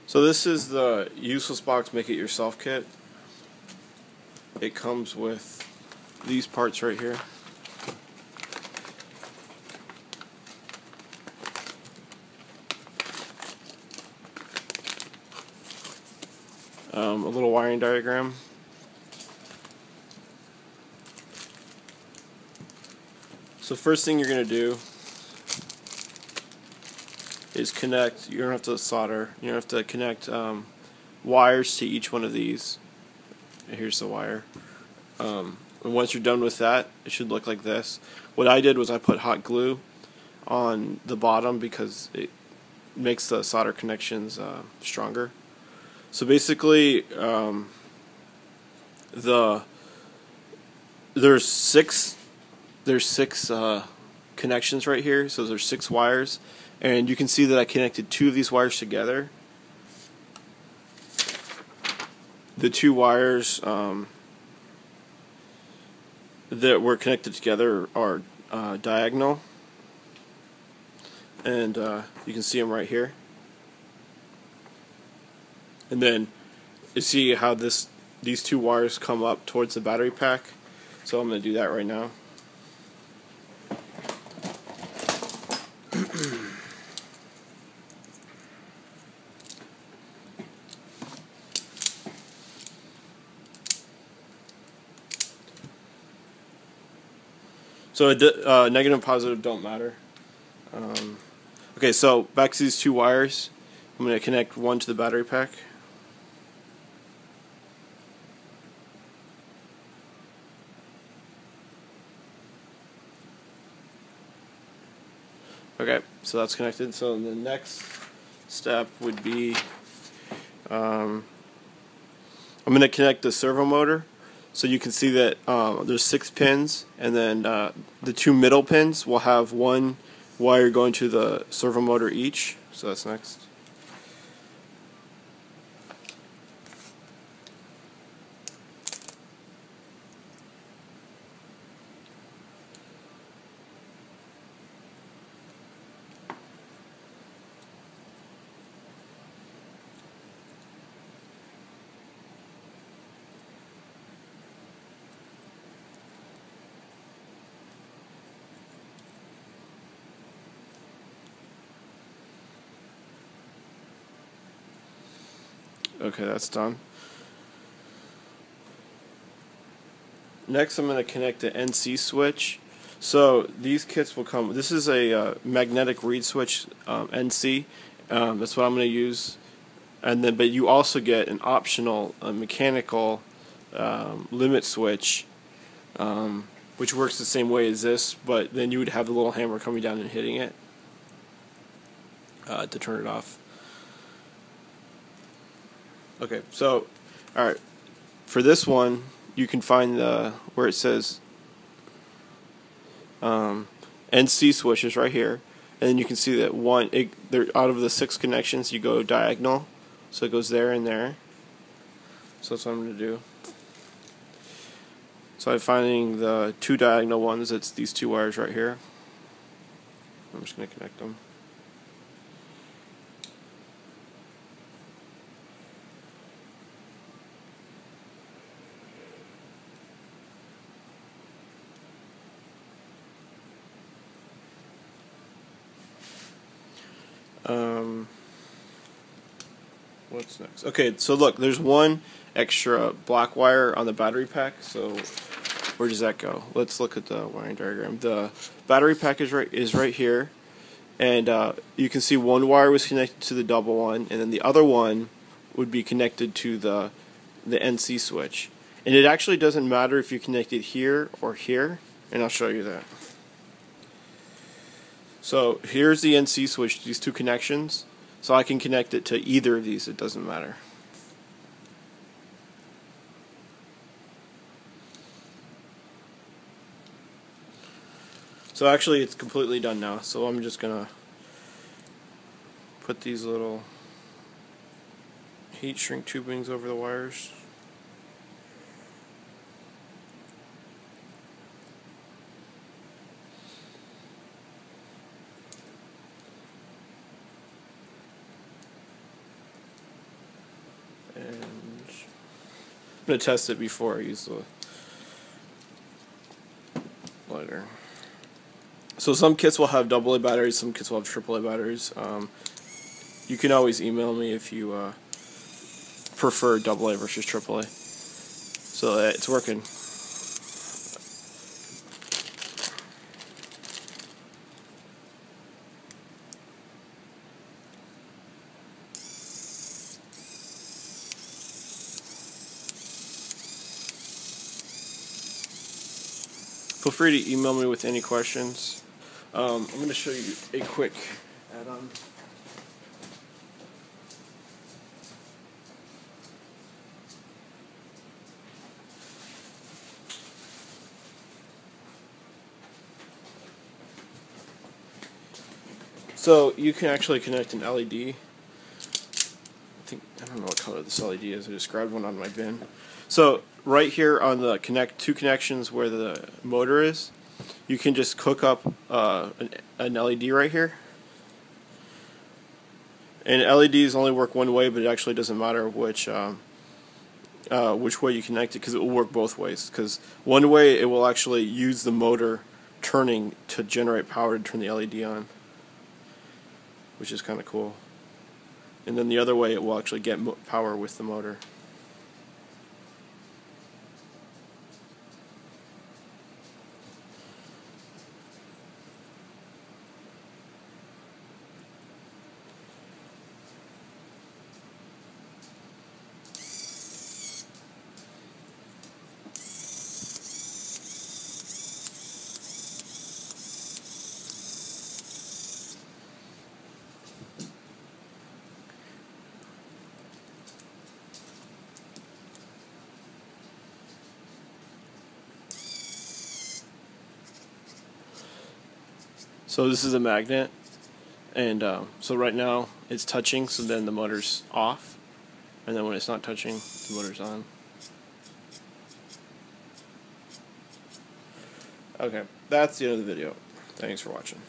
So this is the useless box make it yourself kit. It comes with these parts right here. A little wiring diagram. So first thing you're going to do is connect. You don't have to solder. You don't have to connect wires to each one of these. Here's the wire. And once you're done with that, it should look like this. What I did was I put hot glue on the bottom because it makes the solder connections stronger. So basically, there's six connections right here. So there's 6 wires, and you can see that I connected 2 of these wires together. The 2 wires that were connected together are diagonal, and you can see them right here. And then you see how these 2 wires come up towards the battery pack. So I'm going to do that right now. So negative and positive don't matter. Okay, so back to these 2 wires. I'm going to connect one to the battery pack. Okay, so that's connected. So the next step would be I'm going to connect the servo motor. So you can see that there's 6 pins, and then the 2 middle pins will have 1 wire going to the servo motor each. So that's next. Okay, that's done. Next, I'm going to connect the NC switch. So these kits will come. This is a magnetic reed switch, NC. That's what I'm going to use. And then, but you also get an optional mechanical limit switch, which works the same way as this. But then you would have the little hammer coming down and hitting it to turn it off. Okay, so, alright, for this one, you can find where it says NC switches right here, and then you can see that they're out of the 6 connections, you go diagonal, so it goes there and there. So that's what I'm going to do. So I'm finding the 2 diagonal ones, it's these 2 wires right here. I'm just going to connect them. What's next? Okay, so look, there's 1 extra black wire on the battery pack. So where does that go? Let's look at the wiring diagram. The battery pack is right here, and you can see 1 wire was connected to the double one, and then the other one would be connected to the NC switch. And it actually doesn't matter if you connect it here or here, and I'll show you that. So here's the NC switch, these 2 connections. So I can connect it to either of these, it doesn't matter. So actually it's completely done now, so I'm just going to put these little heat shrink tubings over the wires. going to test it before I use the lighter. So some kits will have AA batteries, some kits will have AAA batteries. You can always email me if you prefer AA versus AAA. So it's working. Feel free to email me with any questions. I'm going to show you a quick add-on. So you can actually connect an LED. I don't know what color this LED is. I just grabbed one on my bin. So right here on the two connections where the motor is, you can just hook up an LED right here. And LEDs only work one way, but it actually doesn't matter which way you connect it, because it will work both ways. Because one way it will actually use the motor turning to generate power to turn the LED on, which is kind of cool. And then the other way it will actually get power with the motor. So this is a magnet, and so right now it's touching, so then the motor's off, and then when it's not touching, the motor's on. Okay, that's the end of the video. Thanks for watching.